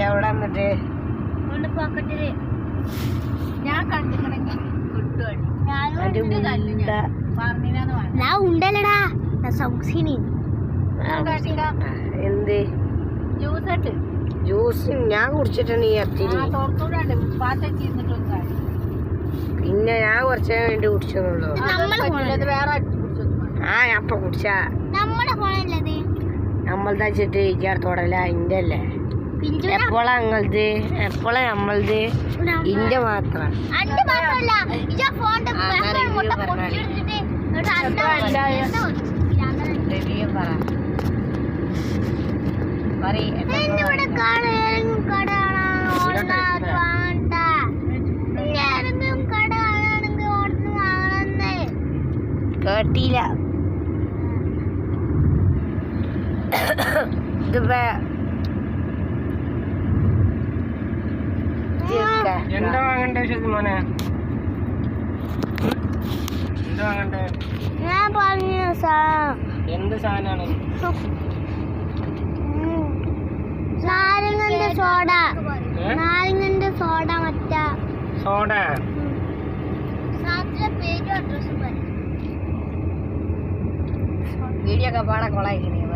എവിടെ വന്നിട്ട് ഞാൻ കണ്ടിട്ടുണ്ടെങ്കിൽ ഞാൻ ഉണ്ടല്ലടാ എന്ത് ജ്യൂസ് ഞാൻ കുടിച്ചിട്ടുണ്ട് ഈ അത്തിരി. പിന്നെ ഞാൻ കുറച്ചു വേണ്ടി കുടിച്ചെന്നുള്ളൂ. ആ ഞാൻ ഇപ്പൊ കുടിച്ചാ നമ്മളത് വെച്ചിട്ട് ഇച്ചടത്തോടല്ല ഇന്റെ അല്ലേ. എപ്പോഴാ നിങ്ങളത് എപ്പോഴാ നമ്മളത് ഇന്റെ മാത്രം. കേട്ടില്ല. ഇതിപ്പോ എന്താ വാങ്ങണ്ടേ മോനെ? എന്താ വാങ്ങണ്ടേ? ഞാൻ പറഞ്ഞ എന്ത് സാധനാണ്? നാരങ്ങന്റെ സോഡ. നാരങ്ങന്റെ സോഡ. മറ്റാ സോഡ പേരും അഡ്രസ്സും വീഡിയോ ഒക്കെ പാടെ കൊളായിരിക്കും.